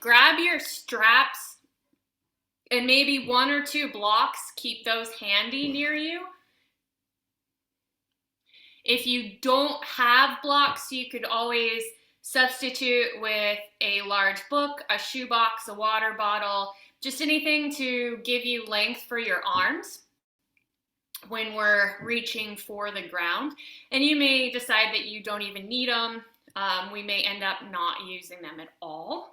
grab your straps and maybe 1 or 2 blocks, keep those handy near you. If you don't have blocks, you could always substitute with a large book, a shoebox, a water bottle, just anything to give you length for your arms when we're reaching for the ground. And you may decide that you don't even need them. We may end up not using them at all.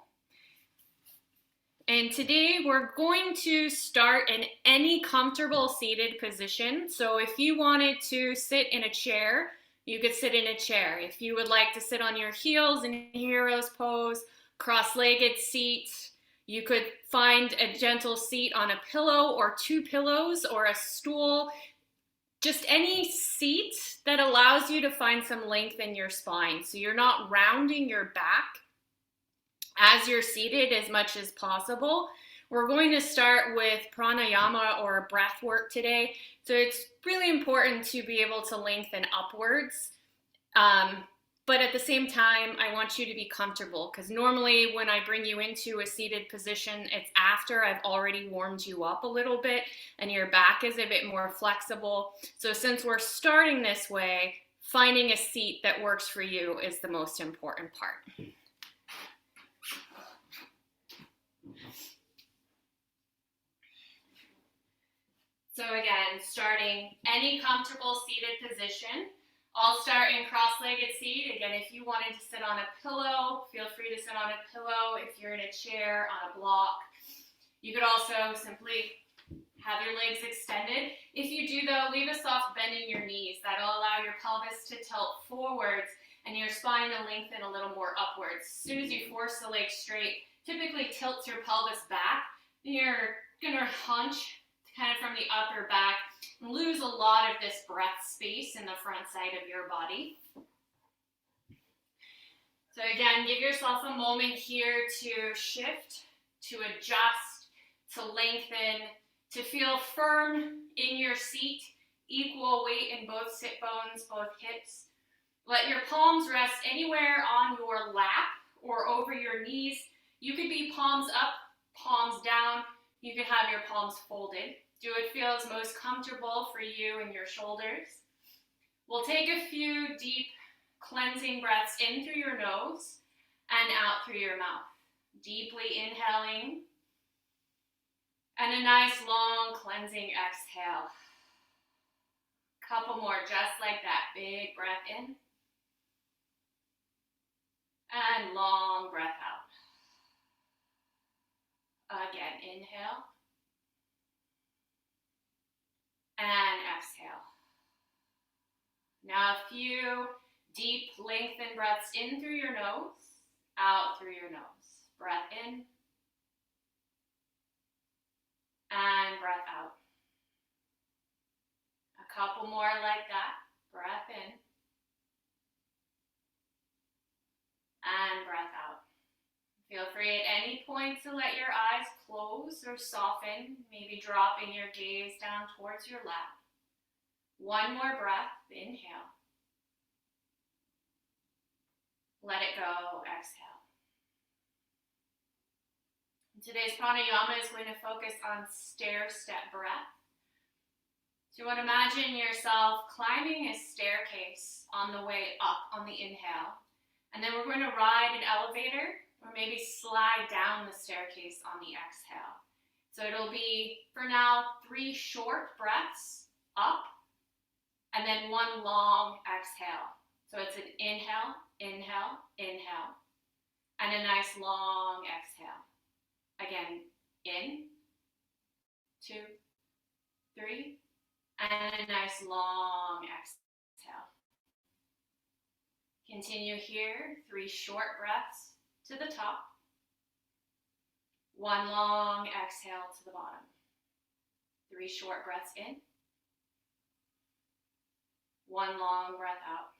And today we're going to start in any comfortable seated position. So if you wanted to sit in a chair, you could sit in a chair. If you would like to sit on your heels in hero's pose, cross-legged seat, you could find a gentle seat on a pillow or 2 pillows or a stool. Just any seat that allows you to find some length in your spine. So you're not rounding your back as you're seated as much as possible. We're going to start with pranayama or breath work today. So it's really important to be able to lengthen upwards. But at the same time, I want you to be comfortable, because normally when I bring you into a seated position, it's after I've already warmed you up a little bit and your back is a bit more flexible. So since we're starting this way, finding a seat that works for you is the most important part. So again, starting any comfortable seated position. I'll start in cross-legged seat. Again, if you wanted to sit on a pillow, feel free to sit on a pillow. If you're in a chair, on a block. You could also simply have your legs extended. If you do though, leave a soft bend in your knees. That'll allow your pelvis to tilt forwards and your spine to lengthen a little more upwards. As soon as you force the legs straight, typically tilts your pelvis back. You're gonna hunch kind of from the upper back, and lose a lot of this breath space in the front side of your body. So again, give yourself a moment here to shift, to adjust, to lengthen, to feel firm in your seat, equal weight in both sit bones, both hips. Let your palms rest anywhere on your lap or over your knees. You could be palms up, palms down. You could have your palms folded. Do what feels most comfortable for you and your shoulders. We'll take a few deep cleansing breaths in through your nose and out through your mouth. Deeply inhaling and a nice long cleansing exhale. Couple more just like that. Big breath in and long breath out. Again, inhale and exhale. Now a few deep lengthened breaths in through your nose, out through your nose. Breath in and breath out. A couple more like that. Breath in and breath out. Feel free at any point to let your eyes close or soften, maybe dropping your gaze down towards your lap. One more breath, inhale. Let it go, exhale. Today's pranayama is going to focus on stair-step breath. So you want to imagine yourself climbing a staircase on the way up on the inhale. And then we're going to ride an elevator or maybe slide down the staircase on the exhale. So it'll be, for now, 3 short breaths up, and then 1 long exhale. So it's an inhale, inhale, inhale, and a nice long exhale. Again, in, 2, 3, and a nice long exhale. Continue here, 3 short breaths to the top, 1 long exhale to the bottom. 3 short breaths in, 1 long breath out.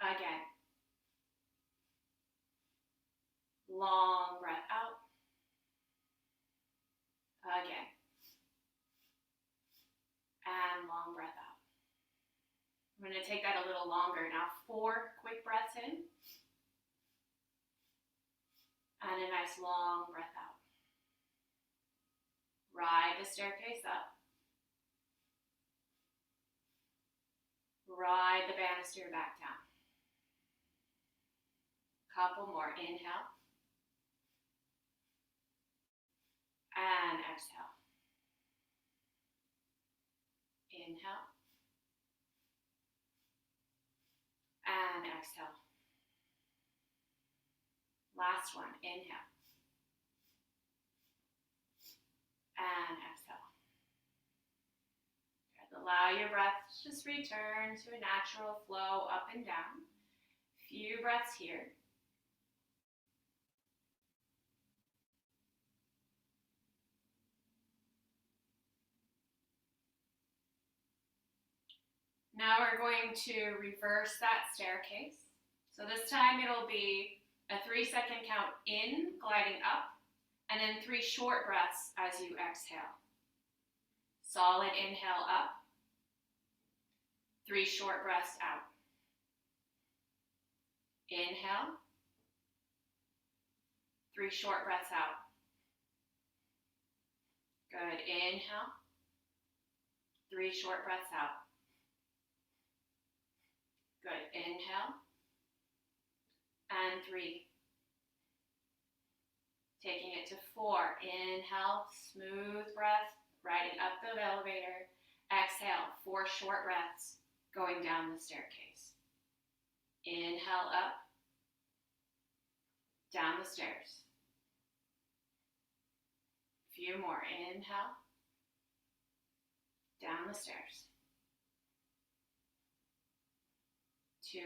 Again, long breath out. Again, and long breath out. I'm going to take that a little longer now. 4 quick breaths in. Nice long breath out. Ride the staircase up. Ride the banister back down. Couple more. Inhale. And exhale. Inhale. And exhale. Last one. Inhale. And exhale. Good. Allow your breath to just return to a natural flow up and down. Few breaths here. Now we're going to reverse that staircase. So this time it'll be a 3-second count in, gliding up, and then 3 short breaths as you exhale. Solid inhale up, 3 short breaths out. Inhale, 3 short breaths out. Good. Inhale, 3 short breaths out. Good. Inhale, and 3. Taking it to 4. Inhale, smooth breath, riding up the elevator. Exhale, 4 short breaths, going down the staircase. Inhale up, down the stairs. Few more. Inhale, down the stairs. 2.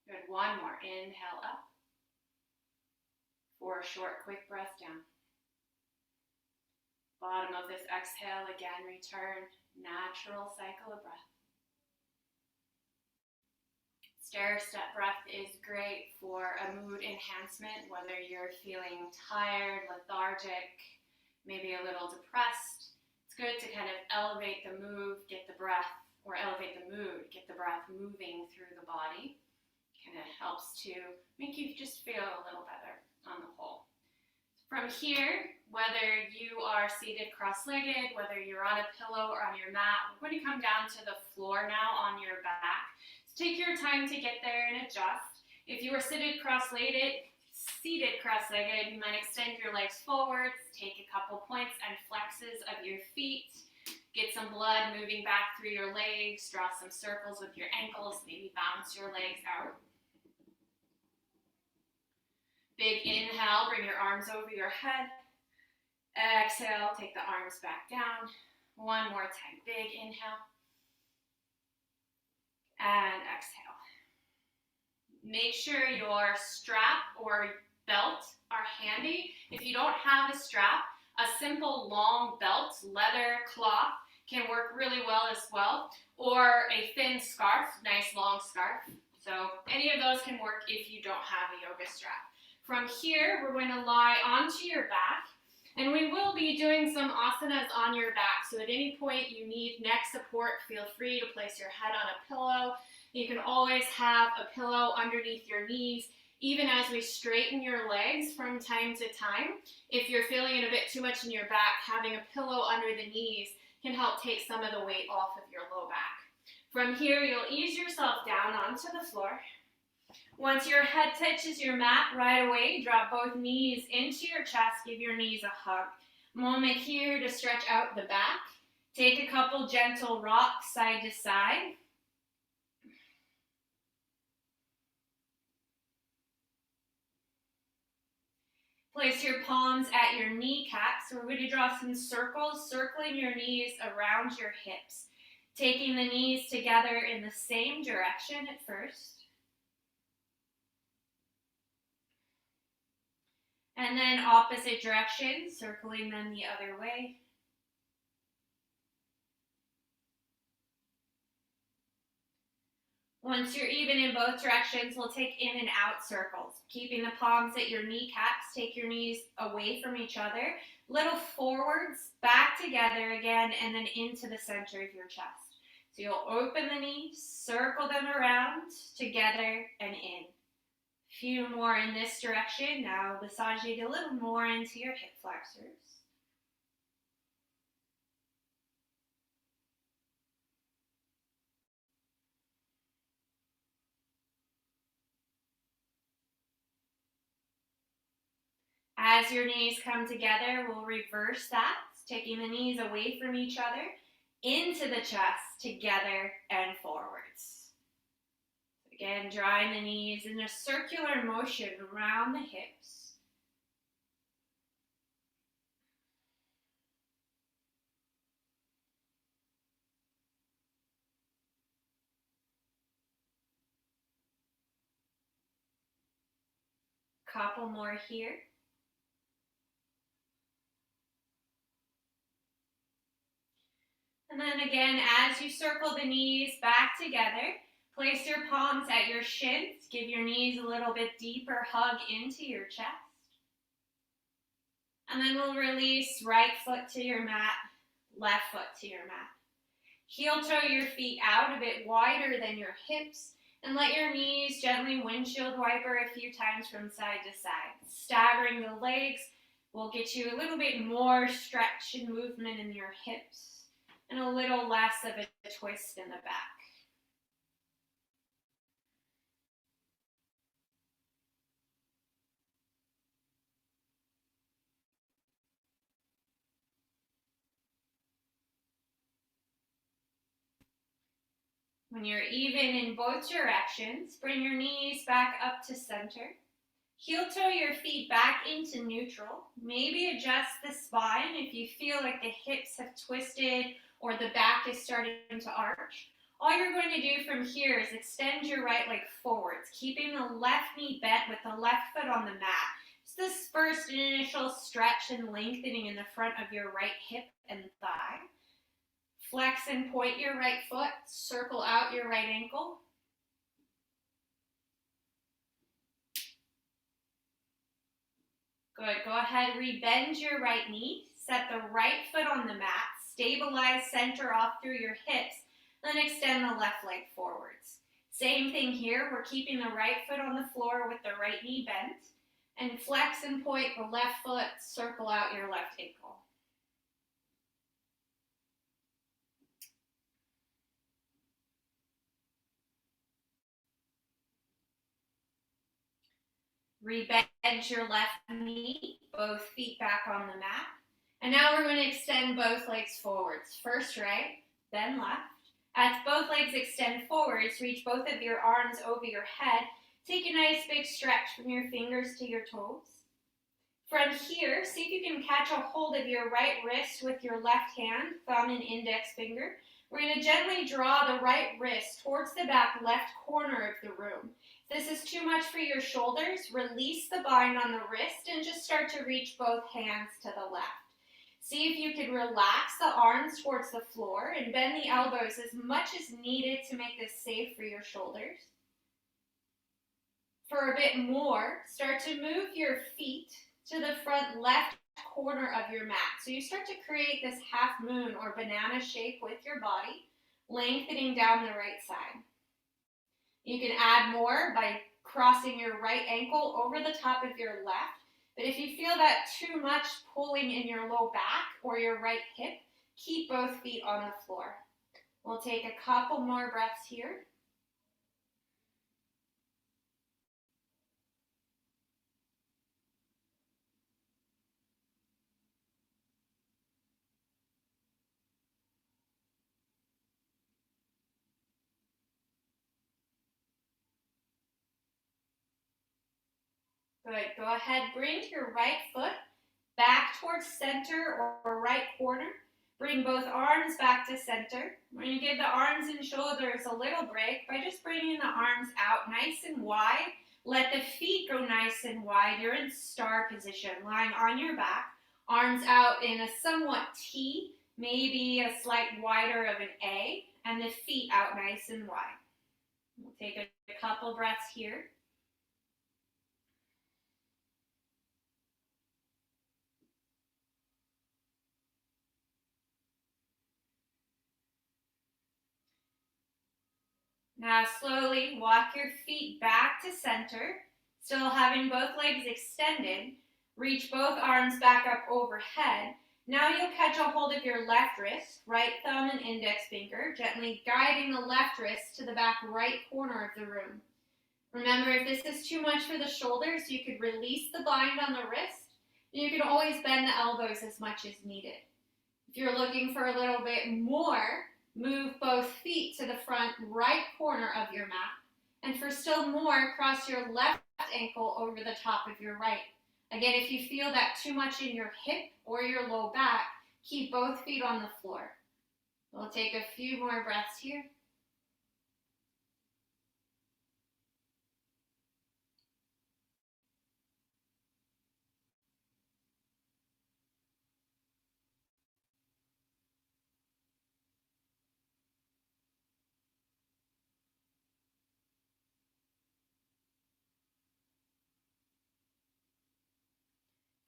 Good. 1 more. Inhale up. 4 short, quick breaths down. Bottom of this exhale, again, return. Natural cycle of breath. Stair-step breath is great for a mood enhancement, whether you're feeling tired, lethargic, maybe a little depressed. It's good to kind of elevate the mood, get the breath, or elevate the mood, get the breath moving through the body. Kind of helps to make you just feel a little better on the whole. From here, whether you are seated cross-legged, whether you're on a pillow or on your mat, we're going to come down to the floor now on your back. Take your time to get there and adjust. If you are seated cross-legged, you might extend your legs forwards, take a couple points and flexes of your feet, get some blood moving back through your legs, draw some circles with your ankles, maybe bounce your legs out. Big inhale, bring your arms over your head. Exhale, take the arms back down. 1 more time, big inhale. And exhale. Make sure your strap or belt are handy. If you don't have a strap, a simple long belt, leather, cloth, can work really well as well. Or a thin scarf, nice long scarf. So any of those can work if you don't have a yoga strap. From here, we're going to lie onto your back. And we will be doing some asanas on your back. So at any point you need neck support, feel free to place your head on a pillow. You can always have a pillow underneath your knees, even as we straighten your legs from time to time. If you're feeling it a bit too much in your back, having a pillow under the knees can help take some of the weight off of your low back. From here, you'll ease yourself down onto the floor. Once your head touches your mat, right away, drop both knees into your chest, give your knees a hug. Moment here to stretch out the back. Take a couple gentle rocks side to side. Place your palms at your kneecaps. So we're going to draw some circles, circling your knees around your hips. Taking the knees together in the same direction at first. And then opposite direction, circling them the other way. Once you're even in both directions, we'll take in and out circles. Keeping the palms at your kneecaps, take your knees away from each other. little forwards, back together again, and then into the center of your chest. So you'll open the knees, circle them around, together and in. A few more in this direction. Now massaging a little more into your hip flexors. As your knees come together, we'll reverse that, taking the knees away from each other, into the chest, together and forwards. Again, drawing the knees in a circular motion around the hips. Couple more here. And then again, as you circle the knees back together, place your palms at your shins. Give your knees a little bit deeper hug into your chest. And then we'll release right foot to your mat, left foot to your mat. Heel toe your feet out a bit wider than your hips, and let your knees gently windshield wiper a few times from side to side. Staggering the legs will get you a little bit more stretch and movement in your hips, and a little less of a twist in the back. When you're even in both directions, bring your knees back up to center. Heel toe your feet back into neutral. Maybe adjust the spine if you feel like the hips have twisted or the back is starting to arch. All you're going to do from here is extend your right leg forwards, keeping the left knee bent with the left foot on the mat. It's this first initial stretch and lengthening in the front of your right hip and thigh. Flex and point your right foot, circle out your right ankle. Good, go ahead, rebend your right knee, set the right foot on the mat, stabilize center off through your hips, then extend the left leg forwards. Same thing here, we're keeping the right foot on the floor with the right knee bent, and flex and point the left foot, circle out your left ankle. Rebend your left knee, both feet back on the mat. And now we're going to extend both legs forwards. First right, then left. As both legs extend forwards, reach both of your arms over your head. Take a nice big stretch from your fingers to your toes. From here, see if you can catch a hold of your right wrist with your left hand, thumb and index finger. We're going to gently draw the right wrist towards the back left corner of the room. If this is too much for your shoulders, release the bind on the wrist and just start to reach both hands to the left. See if you can relax the arms towards the floor and bend the elbows as much as needed to make this safe for your shoulders. For a bit more, start to move your feet to the front left corner of your mat. So you start to create this half moon or banana shape with your body, lengthening down the right side. You can add more by crossing your right ankle over the top of your left. But if you feel that too much pulling in your low back or your right hip, keep both feet on the floor. We'll take a couple more breaths here. Good. Go ahead, bring your right foot back towards center or right corner. Bring both arms back to center. We're going to give the arms and shoulders a little break by just bringing the arms out nice and wide. Let the feet go nice and wide. You're in star position, lying on your back. Arms out in a somewhat T, maybe a slight wider of an A, and the feet out nice and wide. We'll take a couple breaths here. Now slowly walk your feet back to center, still having both legs extended. Reach both arms back up overhead. Now you'll catch a hold of your left wrist, right thumb and index finger, gently guiding the left wrist to the back right corner of the room. Remember, if this is too much for the shoulders, you could release the bind on the wrist. You can always bend the elbows as much as needed. If you're looking for a little bit more, move both feet to the front right corner of your mat. And for still more, cross your left ankle over the top of your right. Again, if you feel that too much in your hip or your low back, keep both feet on the floor. We'll take a few more breaths here.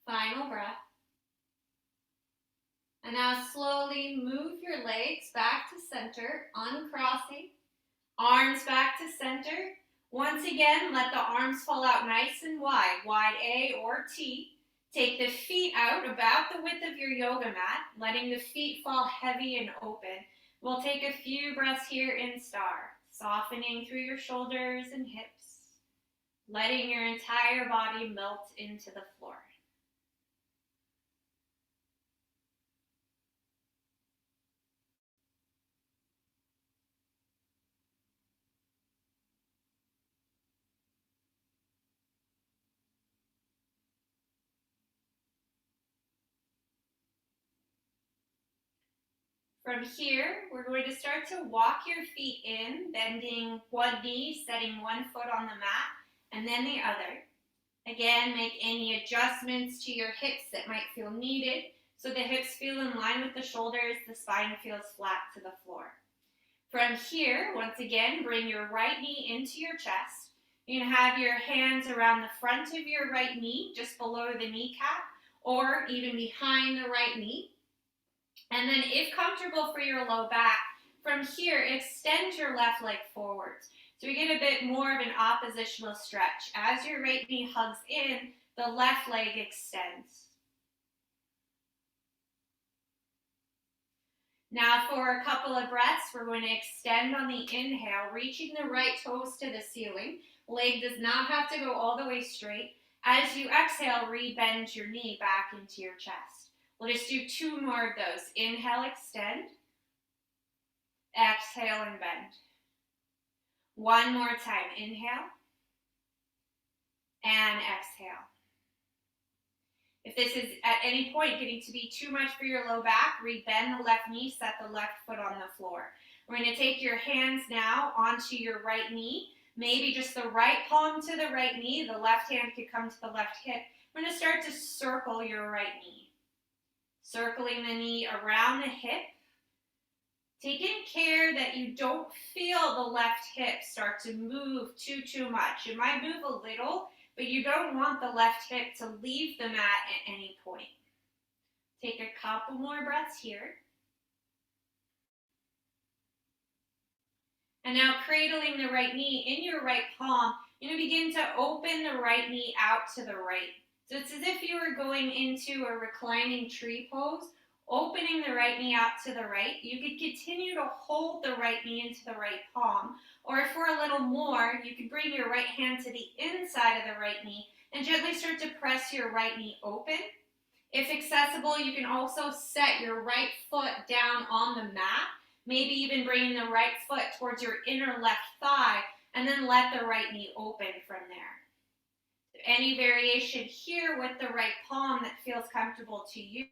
Final breath. And now slowly move your legs back to center, uncrossing. Arms back to center. Once again, let the arms fall out nice and wide, wide A or T. Take the feet out about the width of your yoga mat, letting the feet fall heavy and open. We'll take a few breaths here in star, softening through your shoulders and hips, letting your entire body melt into the floor. From here, we're going to start to walk your feet in, bending one knee, setting one foot on the mat, and then the other. Again, make any adjustments to your hips that might feel needed, so the hips feel in line with the shoulders, the spine feels flat to the floor. From here, once again, bring your right knee into your chest. You can have your hands around the front of your right knee, just below the kneecap, or even behind the right knee. And then if comfortable for your low back, from here, extend your left leg forwards. So we get a bit more of an oppositional stretch. As your right knee hugs in, the left leg extends. Now for a couple of breaths, we're going to extend on the inhale, reaching the right toes to the ceiling. Leg does not have to go all the way straight. As you exhale, re-bend your knee back into your chest. We'll just do two more of those. Inhale, extend. Exhale and bend. One more time. Inhale. And exhale. If this is at any point getting to be too much for your low back, re-bend the left knee, set the left foot on the floor. We're going to take your hands now onto your right knee. Maybe just the right palm to the right knee. The left hand could come to the left hip. We're going to start to circle your right knee. Circling the knee around the hip. Taking care that you don't feel the left hip start to move too much. It might move a little, but you don't want the left hip to leave the mat at any point. Take a couple more breaths here. And now cradling the right knee in your right palm, you're going to begin to open the right knee out to the right. So it's as if you were going into a reclining tree pose, opening the right knee out to the right. You could continue to hold the right knee into the right palm, or for a little more, you could bring your right hand to the inside of the right knee and gently start to press your right knee open. If accessible, you can also set your right foot down on the mat, maybe even bringing the right foot towards your inner left thigh, and then let the right knee open from there. Any variation here with the right palm that feels comfortable to you.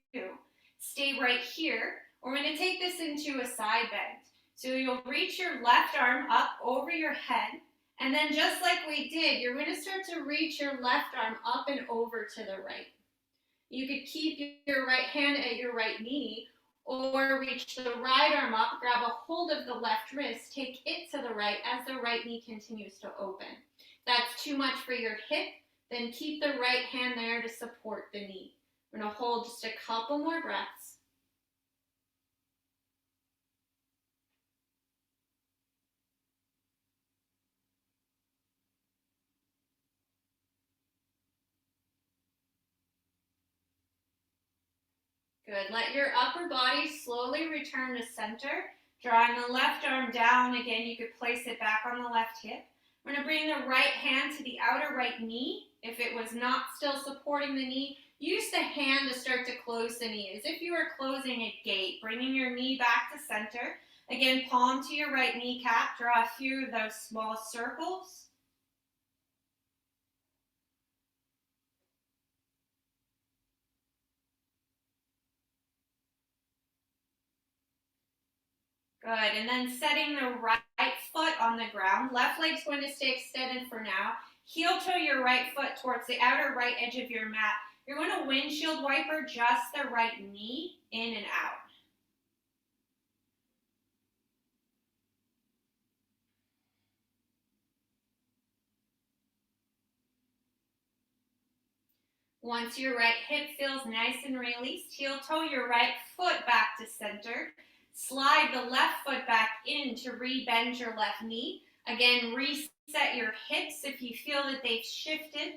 Stay right here. We're going to take this into a side bend. So you'll reach your left arm up over your head, and then just like we did, you're going to start to reach your left arm up and over to the right. You could keep your right hand at your right knee, or reach the right arm up, grab a hold of the left wrist, take it to the right as the right knee continues to open. If that's too much for your hip, then keep the right hand there to support the knee. We're going to hold just a couple more breaths. Good. Let your upper body slowly return to center. Drawing the left arm down. Again, you could place it back on the left hip. We're going to bring the right hand to the outer right knee. If it was not still supporting the knee, use the hand to start to close the knee, as if you were closing a gate, bringing your knee back to center. Again, palm to your right kneecap. Draw a few of those small circles. Good, and then setting the right foot on the ground. Left leg's going to stay extended for now. Heel toe your right foot towards the outer right edge of your mat. You're going to windshield wiper just the right knee in and out. Once your right hip feels nice and released, heel toe your right foot back to center. Slide the left foot back in to re-bend your left knee. Again, reset your hips if you feel that they've shifted.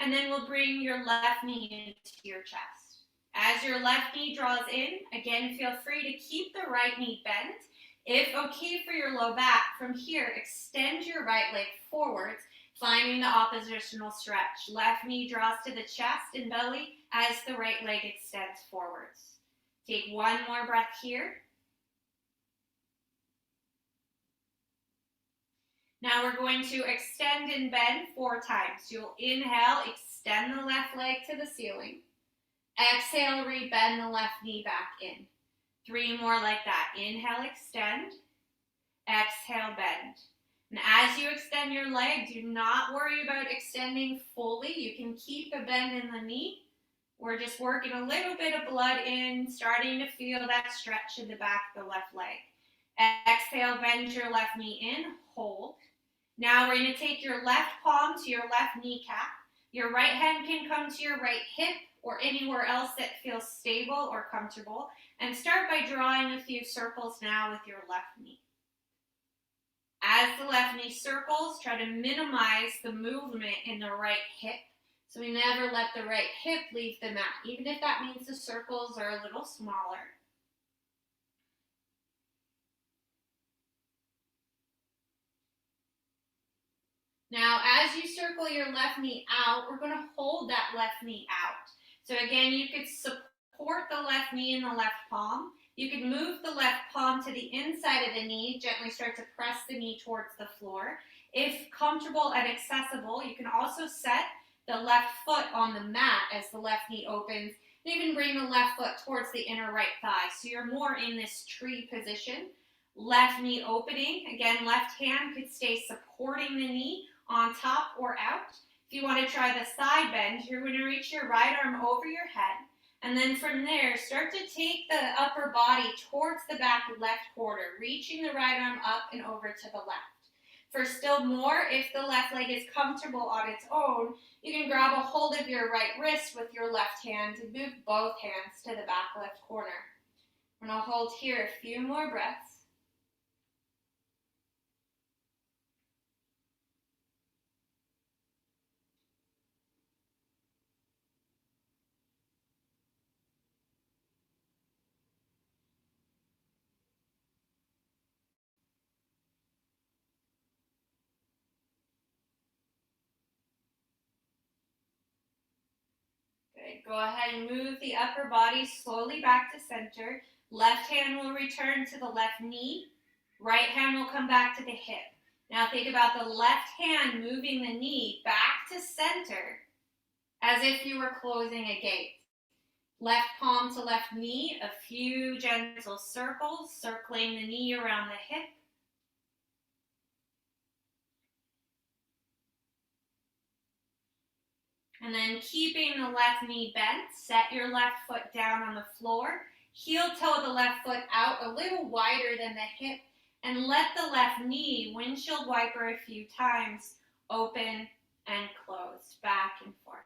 And then we'll bring your left knee into your chest. As your left knee draws in, again, feel free to keep the right knee bent. If okay for your low back, from here, extend your right leg forwards, finding the oppositional stretch. Left knee draws to the chest and belly as the right leg extends forwards. Take one more breath here. Now we're going to extend and bend 4 times. You'll inhale, extend the left leg to the ceiling. Exhale, re-bend the left knee back in. 3 more like that. Inhale, extend. Exhale, bend. And as you extend your leg, do not worry about extending fully. You can keep a bend in the knee. We're just working a little bit of blood in, starting to feel that stretch in the back of the left leg. Exhale, bend your left knee in, hold. Now we're going to take your left palm to your left kneecap. Your right hand can come to your right hip or anywhere else that feels stable or comfortable. And start by drawing a few circles now with your left knee. As the left knee circles, try to minimize the movement in the right hip. So we never let the right hip leave the mat, even if that means the circles are a little smaller. Now, as you circle your left knee out, we're going to hold that left knee out. So again, you could support the left knee in the left palm. You could move the left palm to the inside of the knee, gently start to press the knee towards the floor. If comfortable and accessible, you can also set the left foot on the mat as the left knee opens, and even bring the left foot towards the inner right thigh. So you're more in this tree position. Left knee opening. Again, left hand could stay supporting the knee on top or out. If you want to try the side bend, you're going to reach your right arm over your head. And then from there, start to take the upper body towards the back left quarter, reaching the right arm up and over to the left. For still more, if the left leg is comfortable on its own, you can grab a hold of your right wrist with your left hand and move both hands to the back left corner. I'm going to hold here a few more breaths. Good. Go ahead and move the upper body slowly back to center. Left hand will return to the left knee. Right hand will come back to the hip. Now think about the left hand moving the knee back to center as if you were closing a gate. Left palm to left knee, a few gentle circles, circling the knee around the hip. And then keeping the left knee bent, set your left foot down on the floor. Heel toe the left foot out a little wider than the hip, and let the left knee windshield wiper a few times, open and close, back and forth.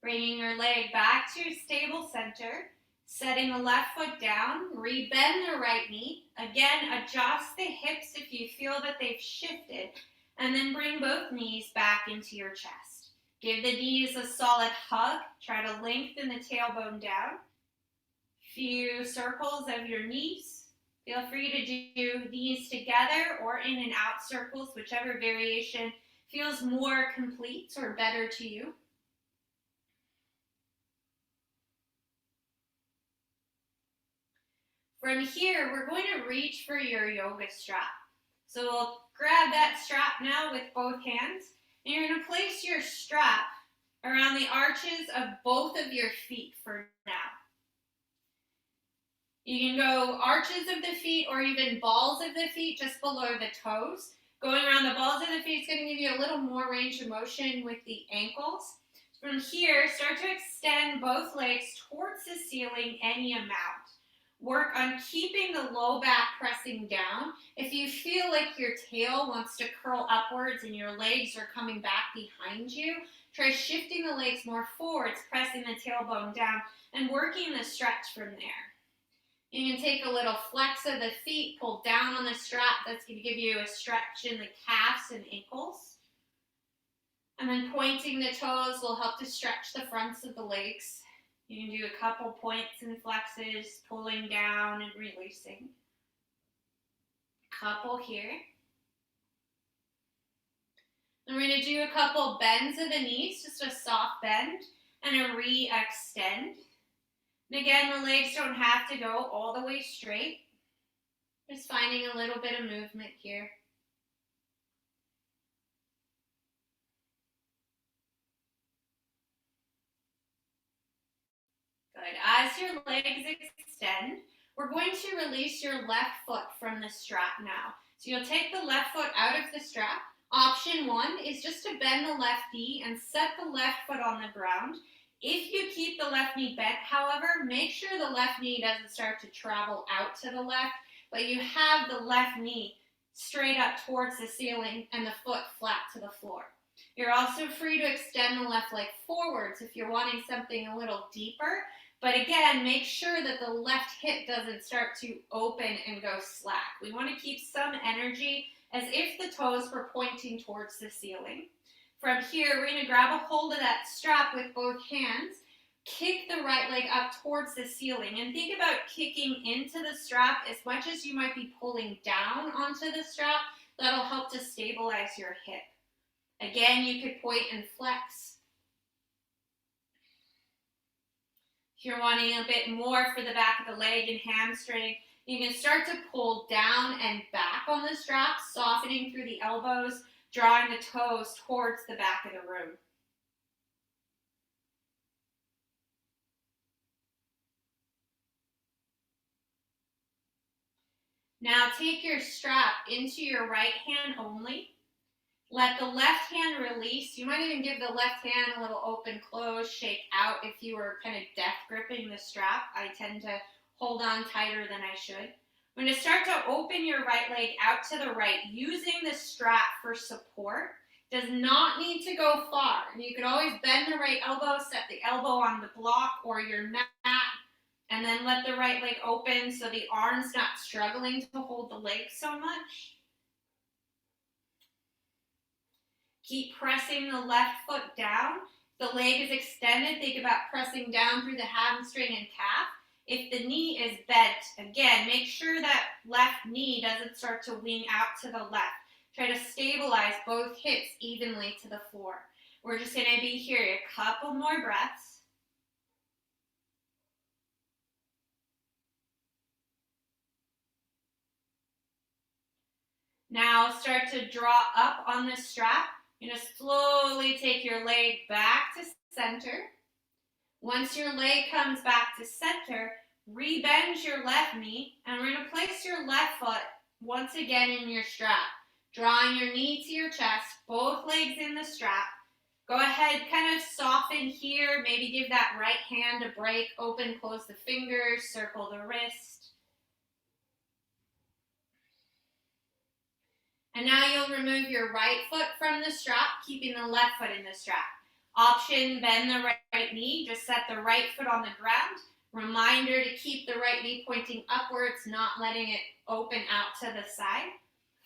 Bringing your leg back to your stable center. Setting the left foot down, rebend the right knee. Again, adjust the hips if you feel that they've shifted, and then bring both knees back into your chest. Give the knees a solid hug. Try to lengthen the tailbone down. Few circles of your knees. Feel free to do knees together or in and out circles, whichever variation feels more complete or better to you. From here, we're going to reach for your yoga strap. So we'll grab that strap now with both hands, and you're going to place your strap around the arches of both of your feet for now. You can go arches of the feet or even balls of the feet just below the toes. Going around the balls of the feet is going to give you a little more range of motion with the ankles. From here, start to extend both legs towards the ceiling any amount. Work on keeping the low back pressing down. If you feel like your tail wants to curl upwards and your legs are coming back behind you, try shifting the legs more forwards, pressing the tailbone down, and working the stretch from there. You can take a little flex of the feet, pull down on the strap. That's going to give you a stretch in the calves and ankles. And then pointing the toes will help to stretch the fronts of the legs. You can do a couple points and flexes, pulling down and releasing. Couple here. And we're going to do a couple bends of the knees, just a soft bend and a re-extend. And again, the legs don't have to go all the way straight. Just finding a little bit of movement here. Good. As your legs extend, we're going to release your left foot from the strap now. So you'll take the left foot out of the strap. Option one is just to bend the left knee and set the left foot on the ground. If you keep the left knee bent, however, make sure the left knee doesn't start to travel out to the left, but you have the left knee straight up towards the ceiling and the foot flat to the floor. You're also free to extend the left leg forwards if you're wanting something a little deeper, but again, make sure that the left hip doesn't start to open and go slack. We want to keep some energy as if the toes were pointing towards the ceiling. From here, we're going to grab a hold of that strap with both hands, kick the right leg up towards the ceiling, and think about kicking into the strap as much as you might be pulling down onto the strap. That'll help to stabilize your hip. Again, you could point and flex. If you're wanting a bit more for the back of the leg and hamstring, you can start to pull down and back on the strap, softening through the elbows, drawing the toes towards the back of the room. Now take your strap into your right hand only. Let the left hand release. You might even give the left hand a little open close, shake out if you were kind of death gripping the strap. I tend to hold on tighter than I should. I'm going to start to open your right leg out to the right, using the strap for support. Does not need to go far. You can always bend the right elbow, set the elbow on the block or your mat, and then let the right leg open so the arm's not struggling to hold the leg so much. Keep pressing the left foot down. The leg is extended. Think about pressing down through the hamstring and calf. If the knee is bent, again, make sure that left knee doesn't start to wing out to the left. Try to stabilize both hips evenly to the floor. We're just going to be here a couple more breaths. Now start to draw up on the strap. You're going to slowly take your leg back to center. Once your leg comes back to center, rebend your left knee, and we're going to place your left foot once again in your strap. Drawing your knee to your chest, both legs in the strap. Go ahead, kind of soften here. Maybe give that right hand a break. Open, close the fingers, circle the wrist. And now you'll remove your right foot from the strap, keeping the left foot in the strap. Option, bend the right knee. Just set the right foot on the ground. Reminder to keep the right knee pointing upwards, not letting it open out to the side.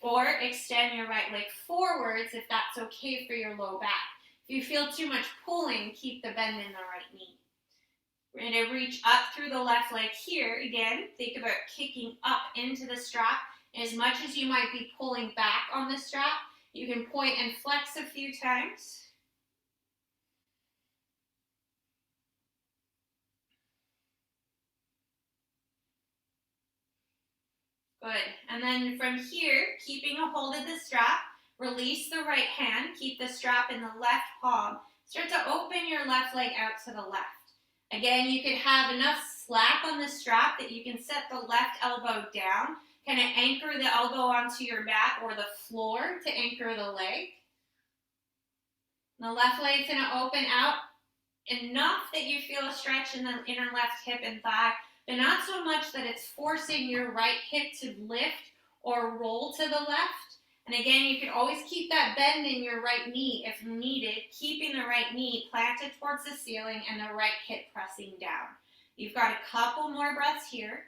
Or extend your right leg forwards if that's okay for your low back. If you feel too much pulling, keep the bend in the right knee. We're going to reach up through the left leg here. Again, think about kicking up into the strap. As much as you might be pulling back on the strap, you can point and flex a few times. Good. And then from here, keeping a hold of the strap, release the right hand, keep the strap in the left palm. Start to open your left leg out to the left. Again, you could have enough slack on the strap that you can set the left elbow down, kind of anchor the elbow onto your mat or the floor to anchor the leg. And the left leg's going to open out enough that you feel a stretch in the inner left hip and thigh, but not so much that it's forcing your right hip to lift or roll to the left. And again, you can always keep that bend in your right knee if needed, keeping the right knee planted towards the ceiling and the right hip pressing down. You've got a couple more breaths here.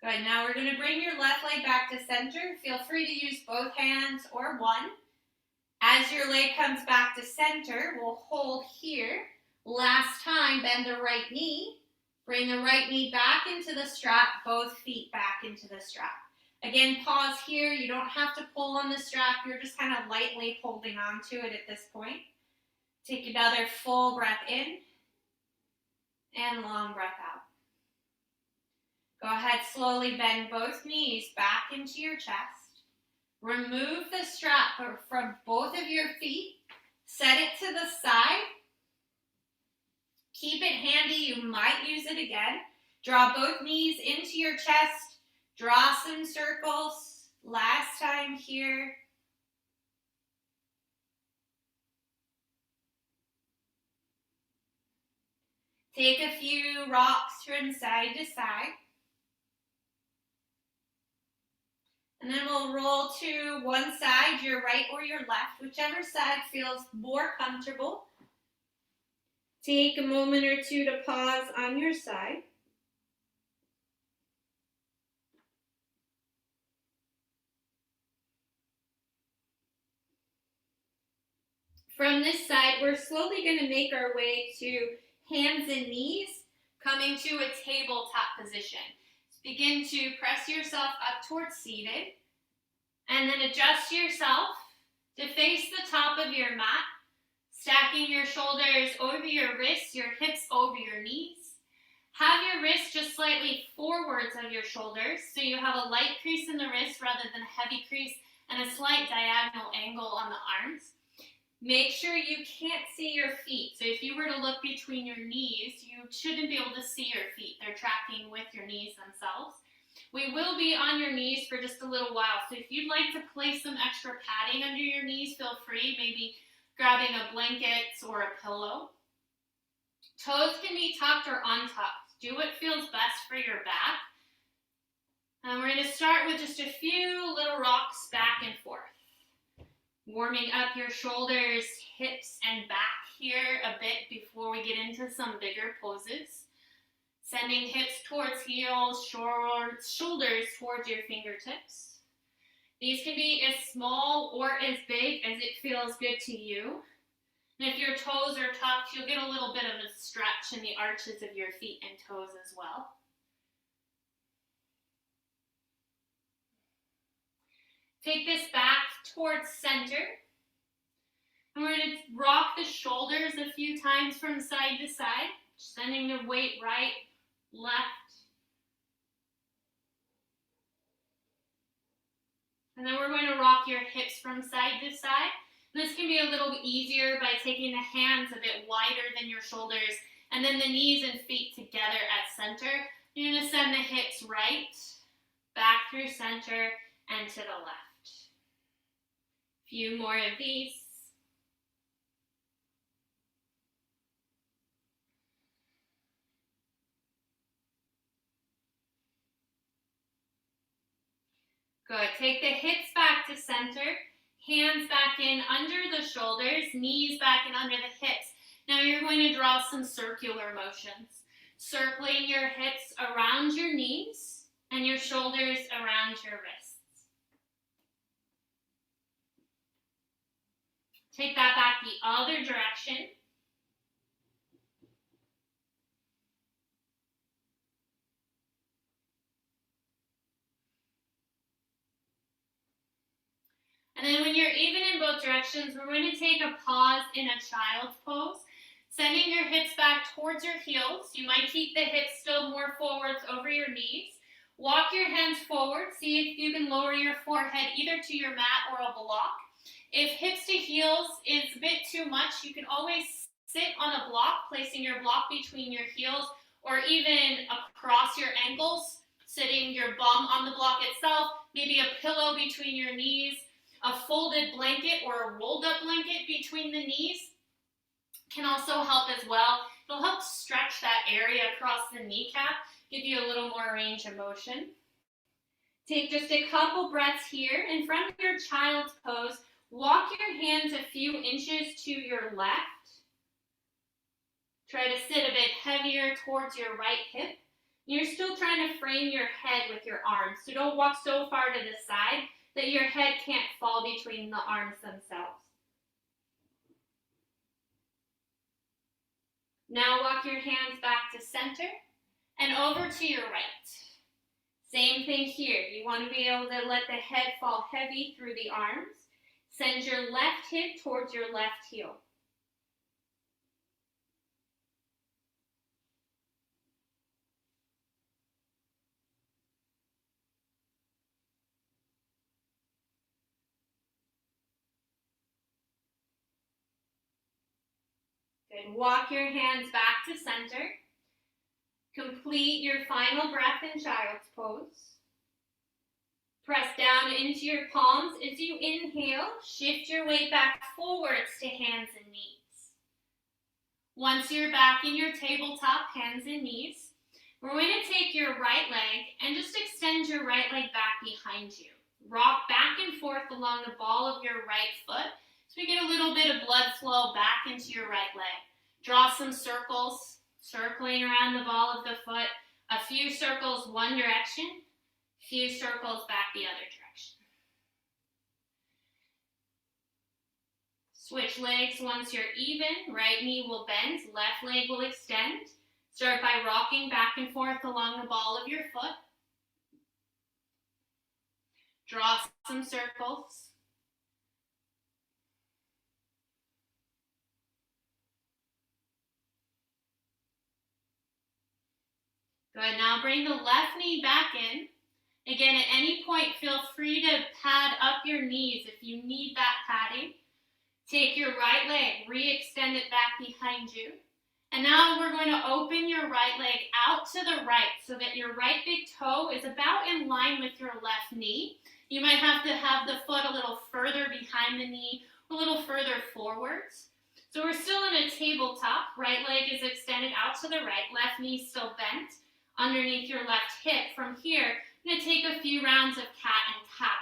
Good, now we're going to bring your left leg back to center. Feel free to use both hands or one. As your leg comes back to center, we'll hold here. Last time, bend the right knee. Bring the right knee back into the strap, both feet back into the strap. Again, pause here. You don't have to pull on the strap. You're just kind of lightly holding on to it at this point. Take another full breath in and long breath out. Go ahead, slowly bend both knees back into your chest. Remove the strap from both of your feet. Set it to the side. Keep it handy. You might use it again. Draw both knees into your chest. Draw some circles. Last time here. Take a few rocks from side to side. And then we'll roll to one side, your right or your left, whichever side feels more comfortable. Take a moment or two to pause on your side. From this side, we're slowly going to make our way to hands and knees, coming to a tabletop position. Begin to press yourself up towards seated, and then adjust yourself to face the top of your mat, stacking your shoulders over your wrists, your hips over your knees. Have your wrists just slightly forwards of your shoulders, so you have a light crease in the wrist rather than a heavy crease, and a slight diagonal angle on the arms. Make sure you can't see your feet. So if you were to look between your knees, you shouldn't be able to see your feet. They're tracking with your knees themselves. We will be on your knees for just a little while. So if you'd like to place some extra padding under your knees, feel free. Maybe grabbing a blanket or a pillow. Toes can be tucked or untucked. Do what feels best for your back. And we're going to start with just a few little rocks back and forth. Warming up your shoulders, hips, and back here a bit before we get into some bigger poses. Sending hips towards heels, shoulders towards your fingertips. These can be as small or as big as it feels good to you. And if your toes are tucked, you'll get a little bit of a stretch in the arches of your feet and toes as well. Take this back towards center. And we're going to rock the shoulders a few times from side to side, sending the weight right, left. And then we're going to rock your hips from side to side. And this can be a little bit easier by taking the hands a bit wider than your shoulders, and then the knees and feet together at center. You're going to send the hips right, back through center, and to the left. Few more of these. Good. Take the hips back to center, hands back in under the shoulders, knees back in under the hips. Now you're going to draw some circular motions, circling your hips around your knees and your shoulders around your wrists. Take that back the other direction. And then when you're even in both directions, we're going to take a pause in a child's pose, sending your hips back towards your heels. You might keep the hips still more forwards over your knees. Walk your hands forward. See if you can lower your forehead either to your mat or a block. If hips to heels is a bit too much, you can always sit on a block, placing your block between your heels or even across your ankles, sitting your bum on the block itself, maybe a pillow between your knees, a folded blanket or a rolled up blanket between the knees can also help as well. It'll help stretch that area across the kneecap, give you a little more range of motion. Take just a couple breaths here. And from your child's pose, walk your hands a few inches to your left. Try to sit a bit heavier towards your right hip. You're still trying to frame your head with your arms, so don't walk so far to the side that your head can't fall between the arms themselves. Now walk your hands back to center and over to your right. Same thing here. You want to be able to let the head fall heavy through the arms. Send your left hip towards your left heel. Good. Walk your hands back to center. Complete your final breath in child's pose. Press down into your palms as you inhale. Shift your weight back forwards to hands and knees. Once you're back in your tabletop, hands and knees, we're going to take your right leg and just extend your right leg back behind you. Rock back and forth along the ball of your right foot so we get a little bit of blood flow back into your right leg. Draw some circles, circling around the ball of the foot. A few circles one direction, few circles back the other direction. Switch legs once you're even. Right knee will bend, left leg will extend. Start by rocking back and forth along the ball of your foot. Draw some circles. Good. Now bring the left knee back in. Again, at any point, feel free to pad up your knees if you need that padding. Take your right leg, re-extend it back behind you. And now we're going to open your right leg out to the right so that your right big toe is about in line with your left knee. You might have to have the foot a little further behind the knee, a little further forwards. So we're still in a tabletop. Right leg is extended out to the right, left knee still bent underneath your left hip. From here, I'm going to take a few rounds of cat and cow.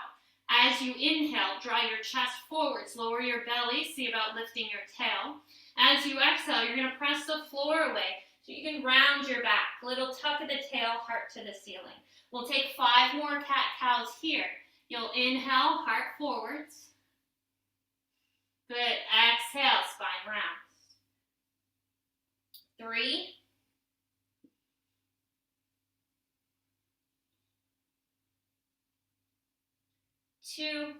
As you inhale, draw your chest forwards, lower your belly, see about lifting your tail. As you exhale, you're going to press the floor away so you can round your back. Little tuck of the tail, heart to the ceiling. We'll take 5 more cat-cows here. You'll inhale, heart forwards. Good. Exhale, spine rounds. 3. 2.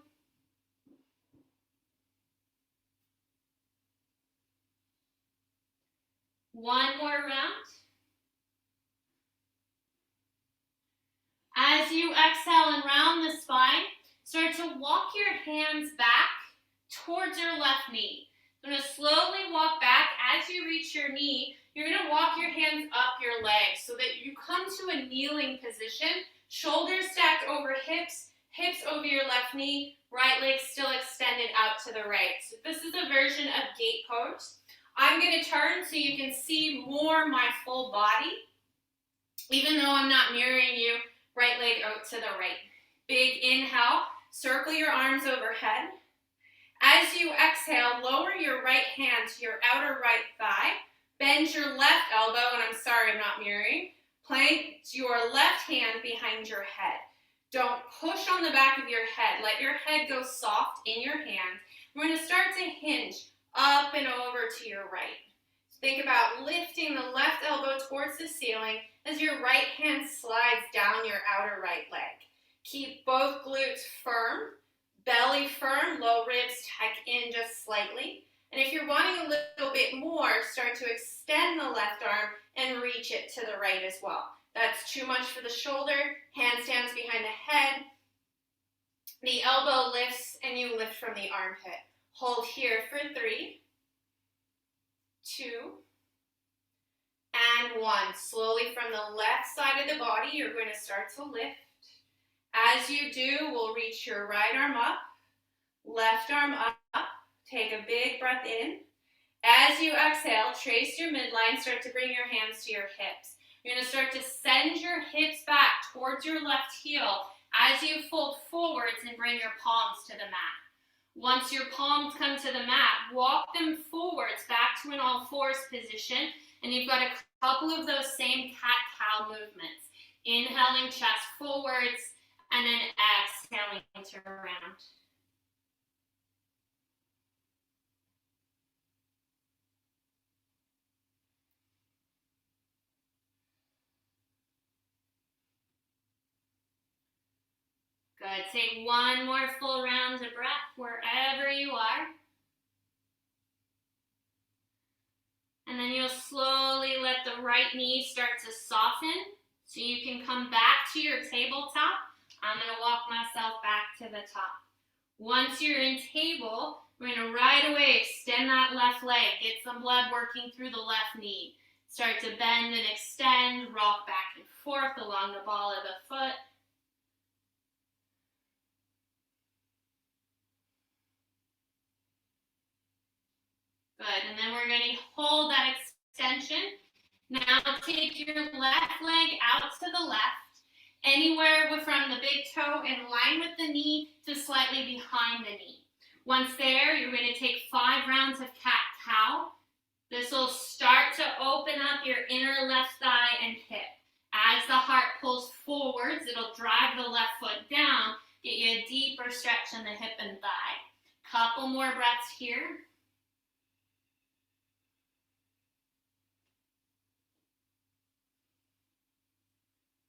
1 more round. As you exhale and round the spine, start to walk your hands back towards your left knee. You're going to slowly walk back. As you reach your knee, you're going to walk your hands up your legs so that you come to a kneeling position, shoulders stacked over hips, hips over your left knee, right leg still extended out to the right. So this is a version of gate pose. I'm going to turn so you can see more my full body. Even though I'm not mirroring you, right leg out to the right. Big inhale, circle your arms overhead. As you exhale, lower your right hand to your outer right thigh. Bend your left elbow, and I'm sorry I'm not mirroring. Plant your left hand behind your head. Don't push on the back of your head. Let your head go soft in your hands. We're going to start to hinge up and over to your right. Think about lifting the left elbow towards the ceiling as your right hand slides down your outer right leg. Keep both glutes firm, belly firm, low ribs tuck in just slightly. And if you're wanting a little bit more, start to extend the left arm and reach it to the right as well. That's too much for the shoulder. Handstands behind the head. The elbow lifts and you lift from the armpit. Hold here for 3, 2, and 1. Slowly from the left side of the body, you're going to start to lift. As you do, we'll reach your right arm up, left arm up. Take a big breath in. As you exhale, trace your midline. Start to bring your hands to your hips. You're going to start to send your hips back towards your left heel as you fold forwards and bring your palms to the mat. Once your palms come to the mat, walk them forwards back to an all-fours position, and you've got a couple of those same cat-cow movements. Inhaling chest forwards, and then exhaling to round. Good. Take one more full round of breath wherever you are. And then you'll slowly let the right knee start to soften so you can come back to your tabletop. I'm going to walk myself back to the top. Once you're in table, we're going to right away extend that left leg. Get some blood working through the left knee. Start to bend and extend, rock back and forth along the ball of the foot. Good, and then we're going to hold that extension. Now take your left leg out to the left, anywhere from the big toe in line with the knee to slightly behind the knee. Once there, you're going to take 5 rounds of cat-cow. This will start to open up your inner left thigh and hip. As the heart pulls forwards, it'll drive the left foot down, get you a deeper stretch in the hip and thigh. Couple more breaths here.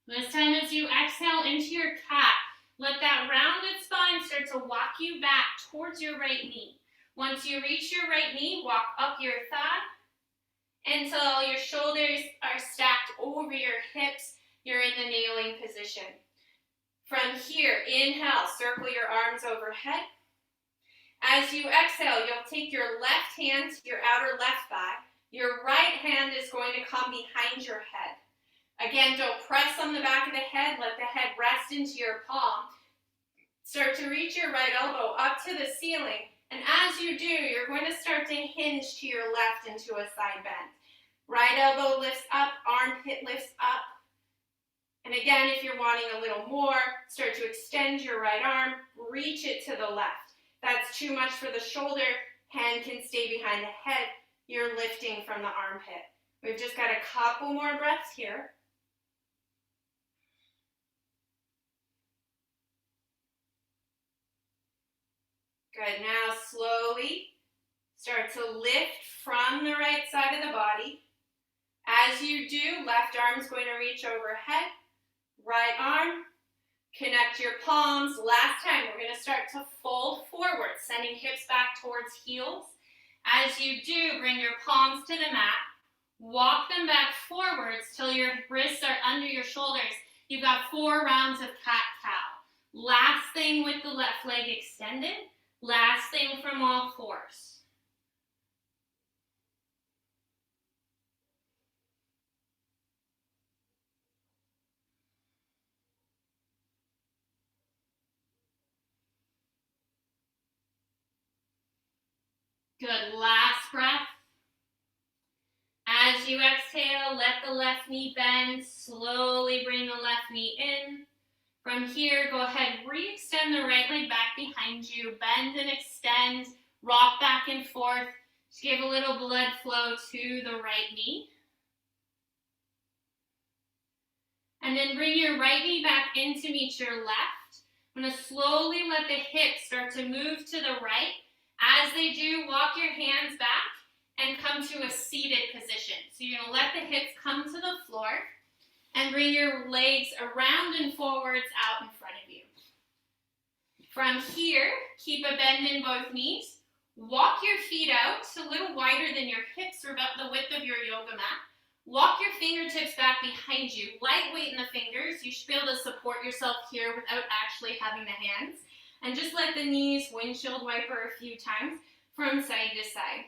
This time as you exhale into your cat, let that rounded spine start to walk you back towards your right knee. Once you reach your right knee, walk up your thigh until your shoulders are stacked over your hips. You're in the kneeling position. From here, inhale, circle your arms overhead. As you exhale, you'll take your left hand to your outer left thigh. Your right hand is going to come behind your head. Again, don't press on the back of the head. Let the head rest into your palm. Start to reach your right elbow up to the ceiling. And as you do, you're going to start to hinge to your left into a side bend. Right elbow lifts up, armpit lifts up. And again, if you're wanting a little more, start to extend your right arm, reach it to the left. That's too much for the shoulder. Hand can stay behind the head. You're lifting from the armpit. We've just got a couple more breaths here. Good. Now slowly start to lift from the right side of the body. As you do, left arm is going to reach overhead. Right arm, connect your palms. Last time, we're going to start to fold forward, sending hips back towards heels. As you do, bring your palms to the mat. Walk them back forwards till your wrists are under your shoulders. You've got 4 rounds of cat-cow. Last thing with the left leg extended. Last thing from all fours. Good, last breath. As you exhale, let the left knee bend. Slowly bring the left knee in. From here, go ahead, re-extend the right leg back behind you, bend and extend, rock back and forth. Just give a little blood flow to the right knee. And then bring your right knee back in to meet your left. I'm going to slowly let the hips start to move to the right. As they do, walk your hands back and come to a seated position. So you're going to let the hips come to the floor and bring your legs around and forwards out in front of you. From here, keep a bend in both knees. Walk your feet out a little wider than your hips or about the width of your yoga mat. Walk your fingertips back behind you. Lightweight in the fingers. You should be able to support yourself here without actually having the hands. And just let the knees windshield wiper a few times from side to side.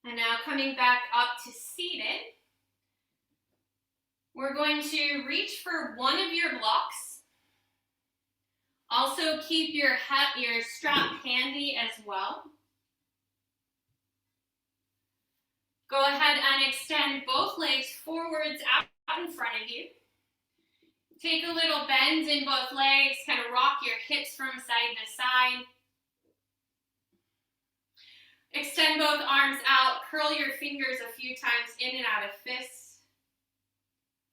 And now coming back up to seated, we're going to reach for one of your blocks. Also keep your strap handy as well. Go ahead and extend both legs forwards out in front of you. Take a little bend in both legs, kind of rock your hips from side to side. Extend both arms out, curl your fingers a few times in and out of fists.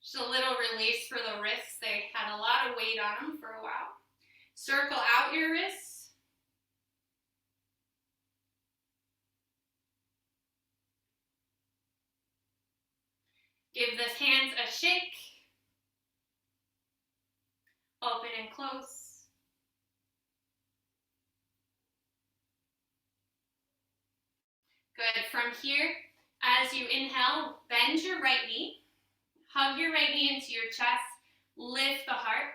Just a little release for the wrists. They had a lot of weight on them for a while. Circle out your wrists. Give the hands a shake. Open and close. Good. From here, as you inhale, bend your right knee. Hug your right knee into your chest. Lift the heart.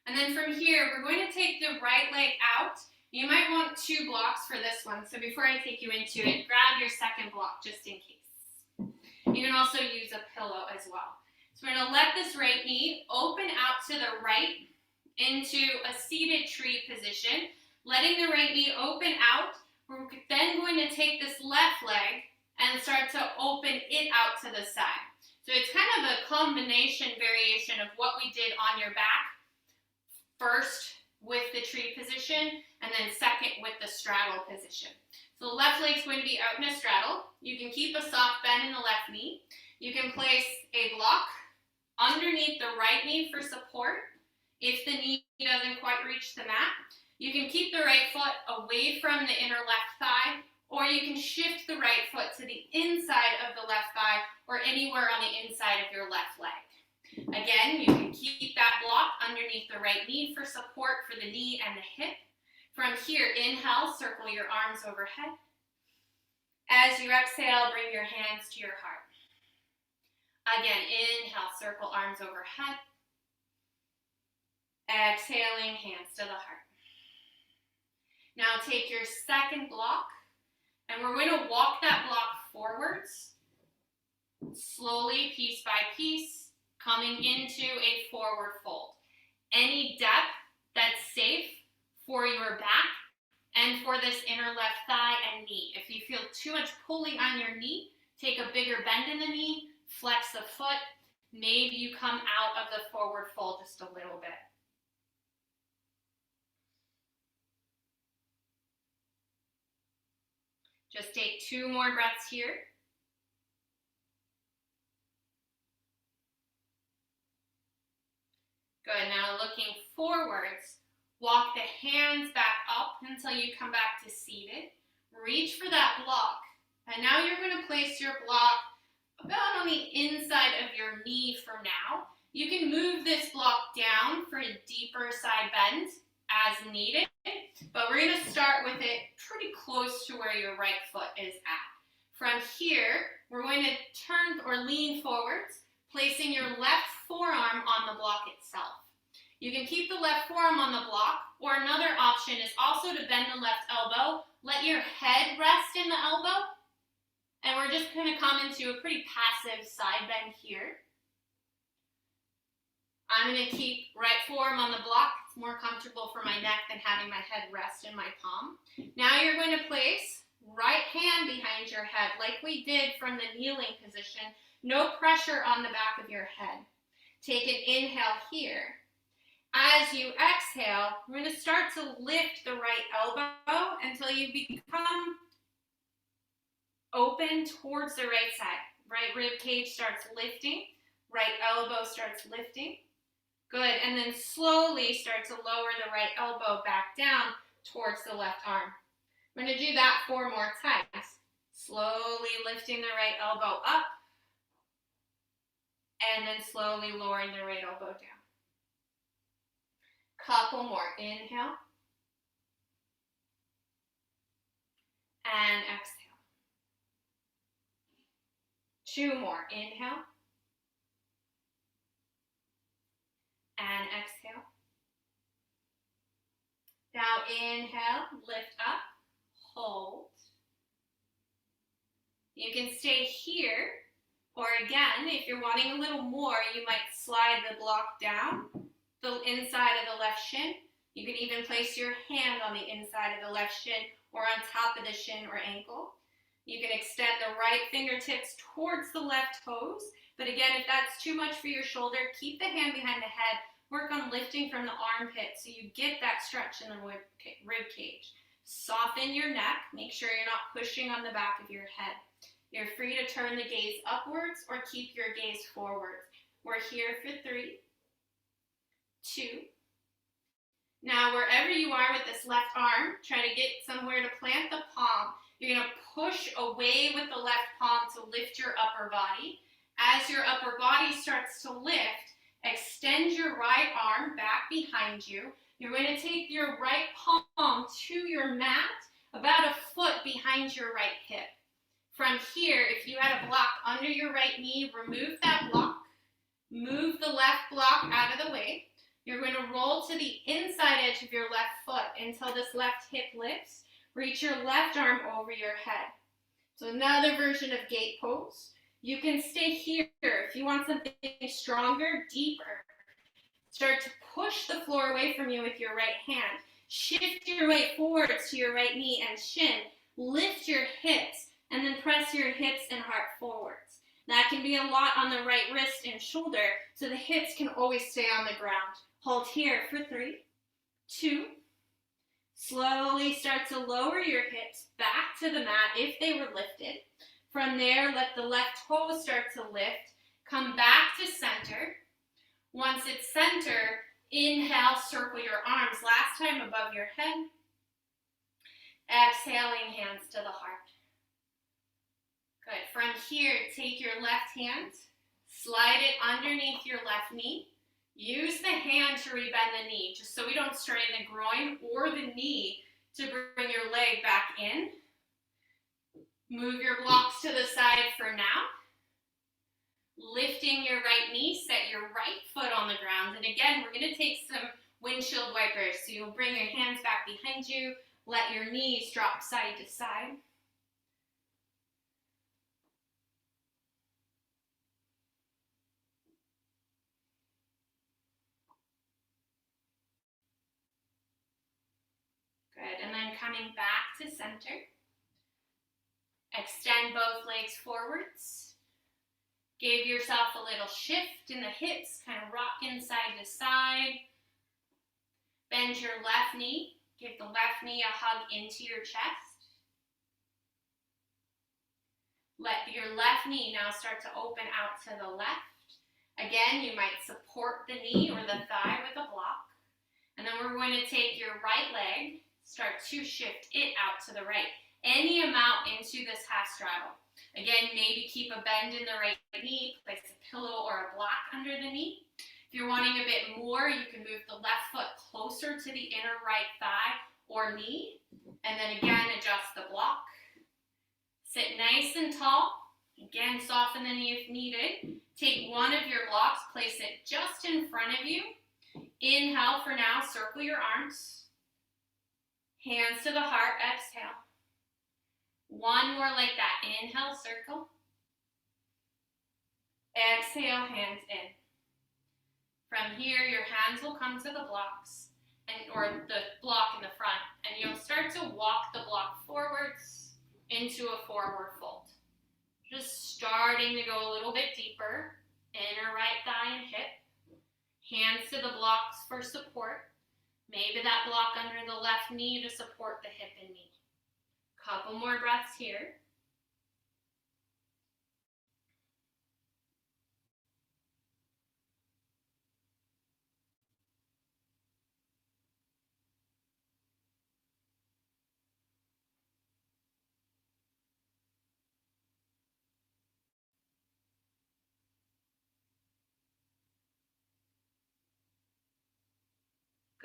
And then from here, we're going to take the right leg out. You might want 2 blocks for this one. So before I take you into it, grab your second block just in case. You can also use a pillow as well. So we're going to let this right knee open out to the right into a seated tree position. Letting the right knee open out. We're then going to take this left leg and start to open it out to the side. So it's kind of a combination variation of what we did on your back. First with the tree position, and then second with the straddle position. So the left leg's going to be out in a straddle. You can keep a soft bend in the left knee. You can place a block underneath the right knee for support if the knee doesn't quite reach the mat. You can keep the right foot away from the inner left thigh, or you can shift the right foot to the inside of the left thigh or anywhere on the inside of your left leg. Again, you can keep that block underneath the right knee for support for the knee and the hip. From here, inhale, circle your arms overhead. As you exhale, bring your hands to your heart. Again, inhale, circle arms overhead. Exhaling, hands to the heart. Now take your second block, and we're going to walk that block forwards, slowly, piece by piece, coming into a forward fold. Any depth that's safe for your back and for this inner left thigh and knee. If you feel too much pulling on your knee, take a bigger bend in the knee, flex the foot, maybe you come out of the forward fold just a little bit. Just take 2 more breaths here. Good, now looking forwards, walk the hands back up until you come back to seated. Reach for that block. And now you're going to place your block about on the inside of your knee for now. You can move this block down for a deeper side bend as needed, but we're going to start with it pretty close to where your right foot is at. From here, we're going to turn or lean forwards, placing your left forearm on the block itself. You can keep the left forearm on the block, or another option is also to bend the left elbow, let your head rest in the elbow, and we're just going to come into a pretty passive side bend here. I'm going to keep right forearm on the block. It's more comfortable for my neck than having my head rest in my palm. Now you're going to place right hand behind your head like we did from the kneeling position. No pressure on the back of your head. Take an inhale here. As you exhale, we're going to start to lift the right elbow until you become open towards the right side. Right rib cage starts lifting. Right elbow starts lifting. Good. And then slowly start to lower the right elbow back down towards the left arm. We're going to do that 4 more times. Slowly lifting the right elbow up. And then slowly lowering the right elbow down. Couple more. Inhale. And exhale. 2 more. Inhale. And exhale. Now inhale, lift up, hold. You can stay here, or again, if you're wanting a little more, you might slide the block down the inside of the left shin. You can even place your hand on the inside of the left shin or on top of the shin or ankle. You can extend the right fingertips towards the left toes. But again, if that's too much for your shoulder, keep the hand behind the head. Work on lifting from the armpit so you get that stretch in the rib cage. Soften your neck. Make sure you're not pushing on the back of your head. You're free to turn the gaze upwards or keep your gaze forwards. We're here for 3, 2. Now, wherever you are with this left arm, try to get somewhere to plant the palm. You're going to push away with the left palm to lift your upper body. As your upper body starts to lift, extend your right arm back behind you. You're going to take your right palm to your mat, about a foot behind your right hip. From here, if you had a block under your right knee, remove that block. Move the left block out of the way. You're going to roll to the inside edge of your left foot until this left hip lifts. Reach your left arm over your head. So another version of gate pose. You can stay here if you want something stronger, deeper. Start to push the floor away from you with your right hand. Shift your weight forwards to your right knee and shin. Lift your hips and then press your hips and heart forwards. That can be a lot on the right wrist and shoulder, so the hips can always stay on the ground. Hold here for 3, 2. Slowly start to lower your hips back to the mat if they were lifted. From there, let the left toe start to lift. Come back to center. Once it's center, inhale, circle your arms. Last time above your head. Exhaling, hands to the heart. Good. From here, take your left hand, slide it underneath your left knee. Use the hand to rebend the knee, just so we don't strain the groin or the knee to bring your leg back in. Move your blocks to the side for now. Lifting your right knee, set your right foot on the ground. And again, we're going to take some windshield wipers. So you'll bring your hands back behind you, let your knees drop side to side. Good, and then coming back to center. Extend both legs forwards. Give yourself a little shift in the hips, kind of rocking side to side. Bend your left knee. Give the left knee a hug into your chest. Let your left knee now start to open out to the left. Again, you might support the knee or the thigh with a block. And then we're going to take your right leg, start to shift it out to the right. Any amount into this half straddle. Again, maybe keep a bend in the right knee, place a pillow or a block under the knee. If you're wanting a bit more, you can move the left foot closer to the inner right thigh or knee. And then again, adjust the block. Sit nice and tall. Again, soften the knee if needed. Take one of your blocks, place it just in front of you. Inhale for now, circle your arms. Hands to the heart, exhale. One more like that. Inhale, circle. Exhale, hands in. From here, your hands will come to the blocks, or the block in the front, and you'll start to walk the block forwards into a forward fold. Just starting to go a little bit deeper, inner right thigh and hip. Hands to the blocks for support. Maybe that block under the left knee to support the hip and knee. Couple more breaths here.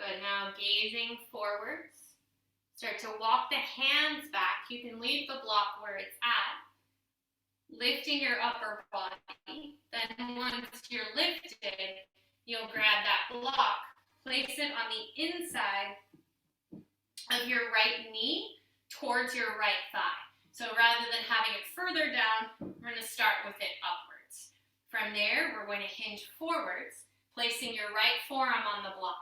Good, now gazing forwards. Start to walk the hands back. You can leave the block where it's at. Lifting your upper body. Then once you're lifted, you'll grab that block, place it on the inside of your right knee towards your right thigh. So rather than having it further down, we're going to start with it upwards. From there, we're going to hinge forwards, placing your right forearm on the block.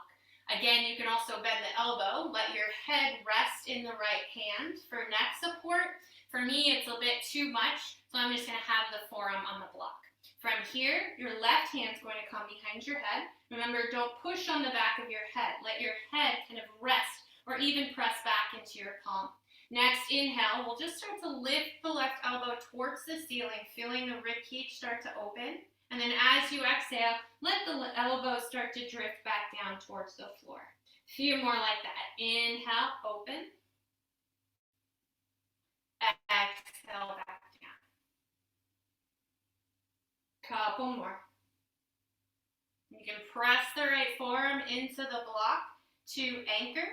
Again, you can also bend the elbow, let your head rest in the right hand for neck support. For me, it's a bit too much, so I'm just going to have the forearm on the block. From here, your left hand's going to come behind your head. Remember, don't push on the back of your head. Let your head kind of rest or even press back into your palm. Next, inhale, we'll just start to lift the left elbow towards the ceiling, feeling the rib cage start to open. And then as you exhale, let the elbow start to drift back down towards the floor. A few more like that. Inhale, open. Exhale, back down. Couple more. You can press the right forearm into the block to anchor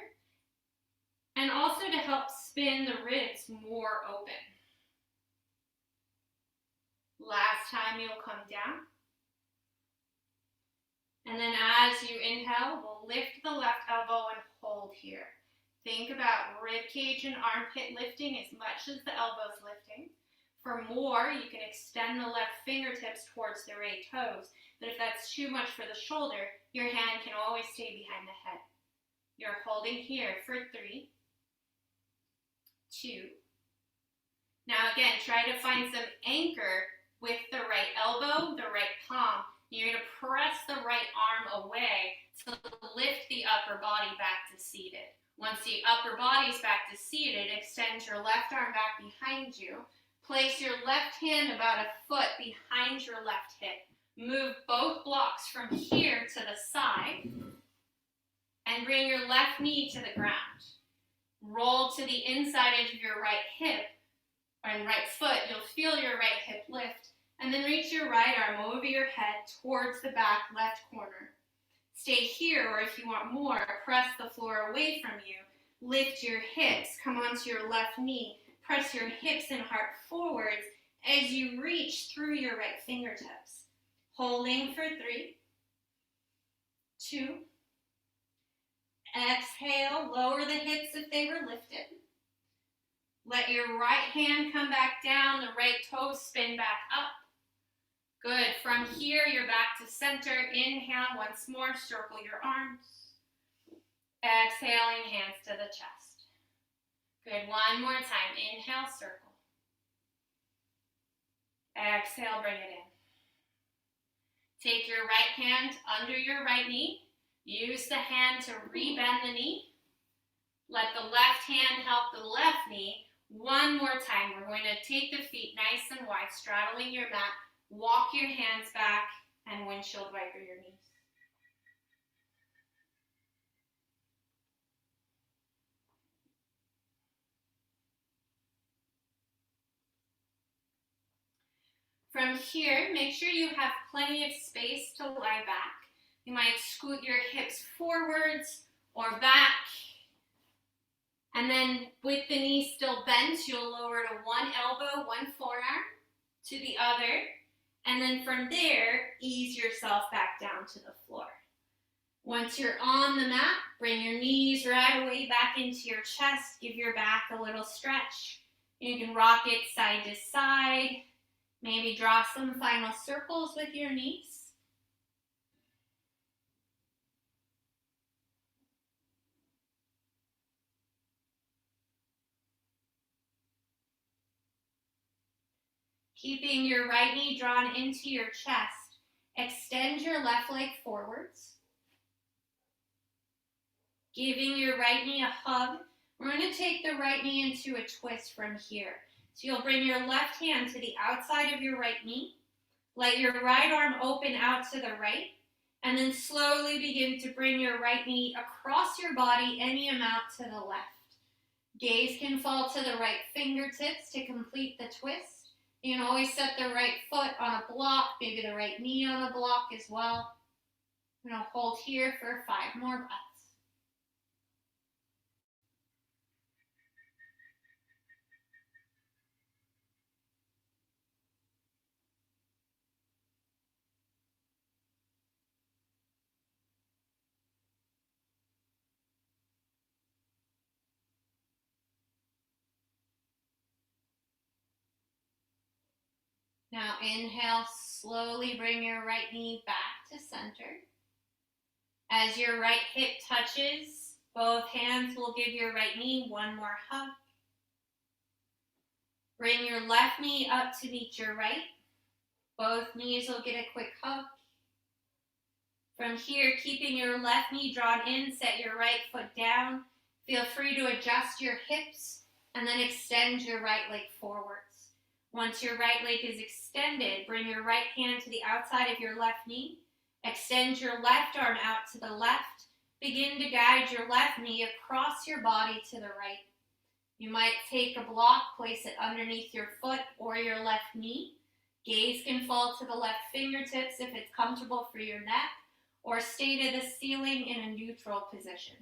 and also to help spin the ribs more open. Last time you'll come down. And then as you inhale, we'll lift the left elbow and hold here. Think about rib cage and armpit lifting as much as the elbow's lifting. For more, you can extend the left fingertips towards the right toes. But if that's too much for the shoulder, your hand can always stay behind the head. You're holding here for 3, 2. Now again, try to find some anchor with the right elbow, the right palm. You're going to press the right arm away to lift the upper body back to seated. Once the upper body's back to seated, extend your left arm back behind you. Place your left hand about a foot behind your left hip. Move both blocks from here to the side and bring your left knee to the ground. Roll to the inside edge of your right hip and right foot. You'll feel your right hip lift. And then reach your right arm over your head towards the back left corner. Stay here, or if you want more, press the floor away from you. Lift your hips, come onto your left knee. Press your hips and heart forwards as you reach through your right fingertips. Holding for 3, 2. Exhale, lower the hips if they were lifted. Let your right hand come back down, the right toes spin back up. Good. From here, you're back to center. Inhale once more, circle your arms. Exhaling, hands to the chest. Good. One more time. Inhale, circle. Exhale, bring it in. Take your right hand under your right knee. Use the hand to rebend the knee. Let the left hand help the left knee. One more time. We're going to take the feet nice and wide, straddling your mat. Walk your hands back and windshield wiper your knees. From here, make sure you have plenty of space to lie back. You might scoot your hips forwards or back. And then with the knee still bent, you'll lower to one elbow, one forearm to the other. And then from there, ease yourself back down to the floor. Once you're on the mat, bring your knees right away back into your chest. Give your back a little stretch. You can rock it side to side. Maybe draw some final circles with your knees. Keeping your right knee drawn into your chest, extend your left leg forwards. Giving your right knee a hug. We're going to take the right knee into a twist from here. So you'll bring your left hand to the outside of your right knee. Let your right arm open out to the right. And then slowly begin to bring your right knee across your body any amount to the left. Gaze can fall to the right fingertips to complete the twist. You can always set the right foot on a block, maybe the right knee on a block as well. I'm going to hold here for 5 more breaths. Now inhale, slowly bring your right knee back to center. As your right hip touches, both hands will give your right knee one more hug. Bring your left knee up to meet your right. Both knees will get a quick hug. From here, keeping your left knee drawn in, set your right foot down. Feel free to adjust your hips and then extend your right leg forwards. Once your right leg is extended, bring your right hand to the outside of your left knee. Extend your left arm out to the left. Begin to guide your left knee across your body to the right. You might take a block, place it underneath your foot or your left knee. Gaze can fall to the left fingertips if it's comfortable for your neck, or stay to the ceiling in a neutral position.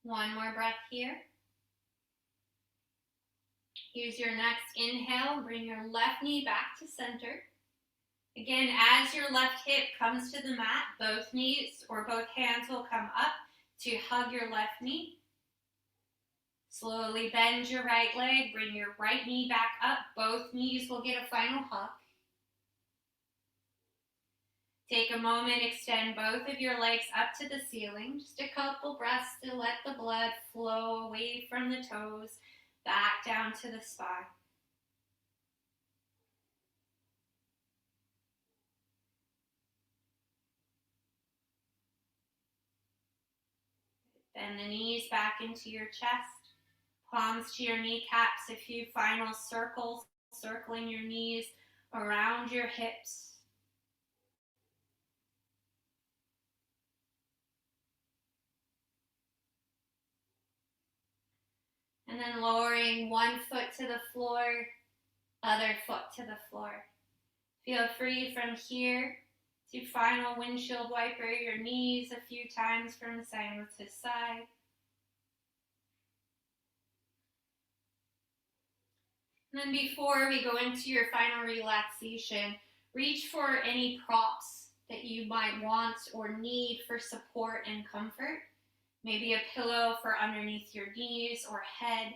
One more breath here. Here's your next inhale. Bring your left knee back to center. Again, as your left hip comes to the mat, both knees or both hands will come up to hug your left knee. Slowly bend your right leg. Bring your right knee back up. Both knees will get a final hug. Take a moment, extend both of your legs up to the ceiling. Just a couple breaths to let the blood flow away from the toes, back down to the spine. Bend the knees back into your chest, palms to your kneecaps, a few final circles, circling your knees around your hips. And then lowering one foot to the floor, other foot to the floor. Feel free from here to final windshield wiper your knees a few times from side to side. And then before we go into your final relaxation, reach for any props that you might want or need for support and comfort. Maybe a pillow for underneath your knees or head,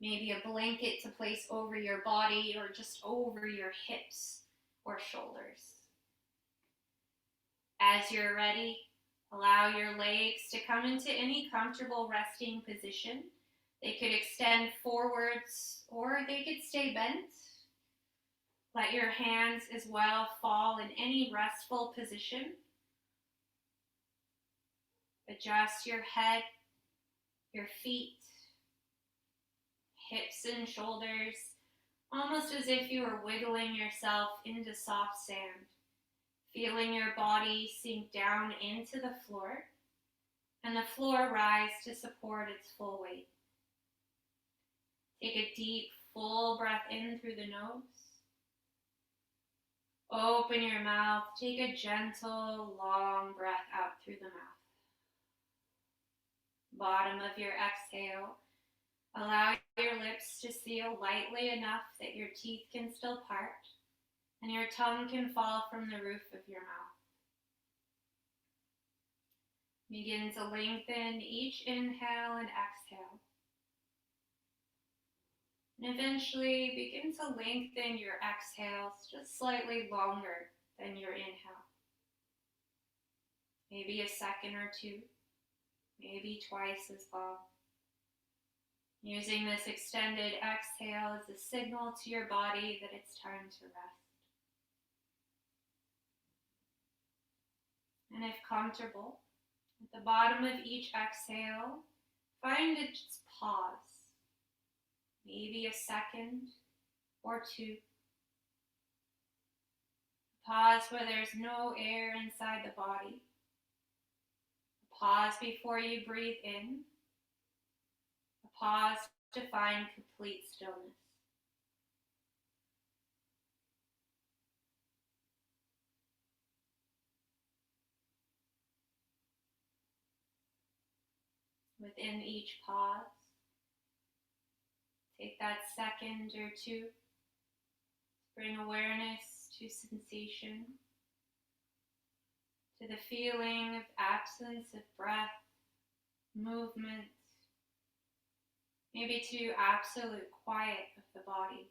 maybe a blanket to place over your body or just over your hips or shoulders. As you're ready, allow your legs to come into any comfortable resting position. They could extend forwards or they could stay bent. Let your hands as well fall in any restful position. Adjust your head, your feet, hips and shoulders, almost as if you were wiggling yourself into soft sand. Feeling your body sink down into the floor and the floor rise to support its full weight. Take a deep, full breath in through the nose. Open your mouth. Take a gentle, long breath out through the mouth. Bottom of your exhale, allow your lips to seal lightly enough that your teeth can still part and your tongue can fall from the roof of your mouth. Begin to lengthen each inhale and exhale. And eventually begin to lengthen your exhales just slightly longer than your inhale. Maybe a second or two, maybe twice as long. Using this extended exhale as a signal to your body that it's time to rest. And if comfortable, at the bottom of each exhale, find a just pause. Maybe a second or two. Pause where there's no air inside the body. Pause before you breathe in. A pause to find complete stillness. Within each pause, take that second or two to bring awareness to sensation, to the feeling of absence of breath, movement, maybe to absolute quiet of the body.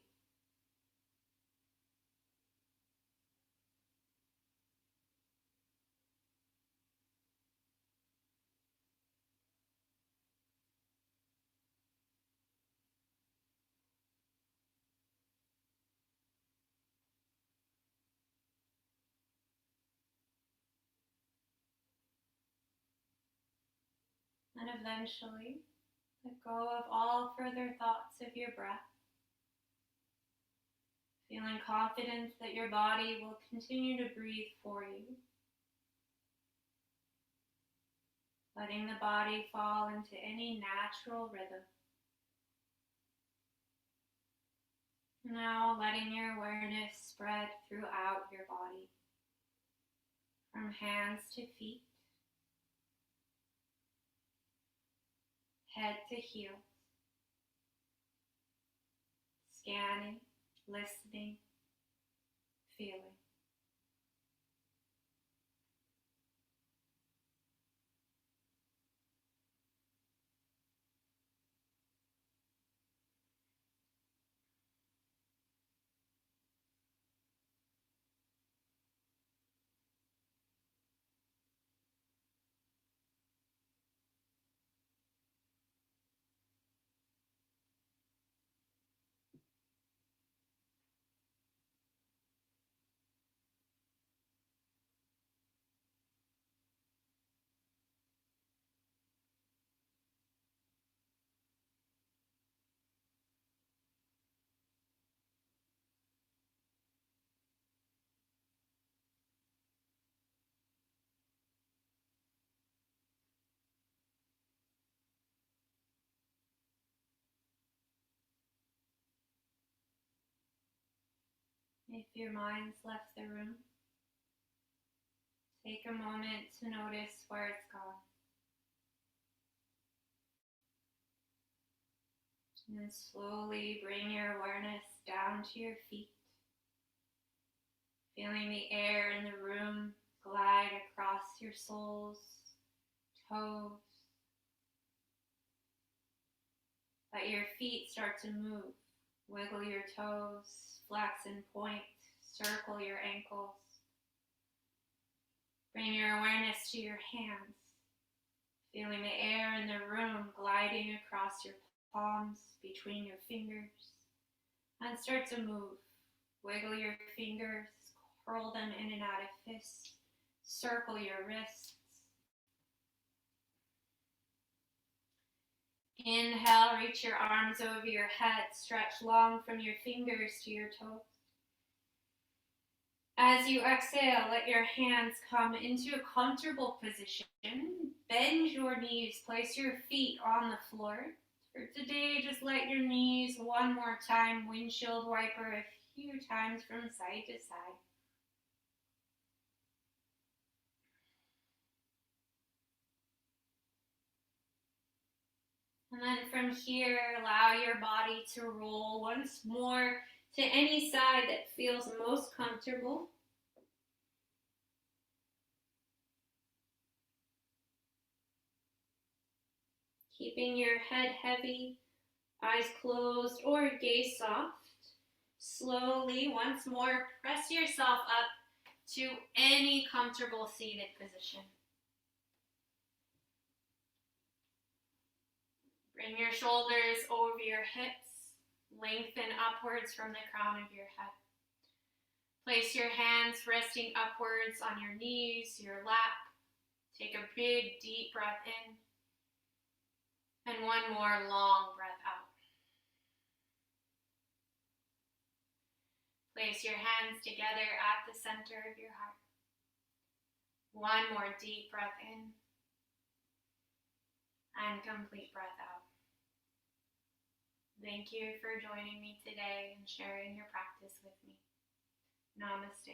And eventually, let go of all further thoughts of your breath, feeling confident that your body will continue to breathe for you, letting the body fall into any natural rhythm. Now letting your awareness spread throughout your body, from hands to feet, head to heel, scanning, listening, feeling. If your mind's left the room, take a moment to notice where it's gone. And then slowly bring your awareness down to your feet, feeling the air in the room glide across your soles, toes. Let your feet start to move. Wiggle your toes, flex and point, circle your ankles. Bring your awareness to your hands, feeling the air in the room gliding across your palms, between your fingers. And start to move. Wiggle your fingers, curl them in and out of fists, circle your wrists. Inhale, reach your arms over your head, stretch long from your fingers to your toes. As you exhale, let your hands come into a comfortable position. Bend your knees, place your feet on the floor. For today, just let your knees one more time, windshield wiper a few times from side to side. And then from here, allow your body to roll once more to any side that feels most comfortable. Keeping your head heavy, eyes closed or gaze soft. Slowly, once more, press yourself up to any comfortable seated position. Bring your shoulders over your hips, lengthen upwards from the crown of your head. Place your hands resting upwards on your knees, your lap. Take a big, deep breath in, and one more long breath out. Place your hands together at the center of your heart. One more deep breath in, and complete breath out. Thank you for joining me today and sharing your practice with me. Namaste.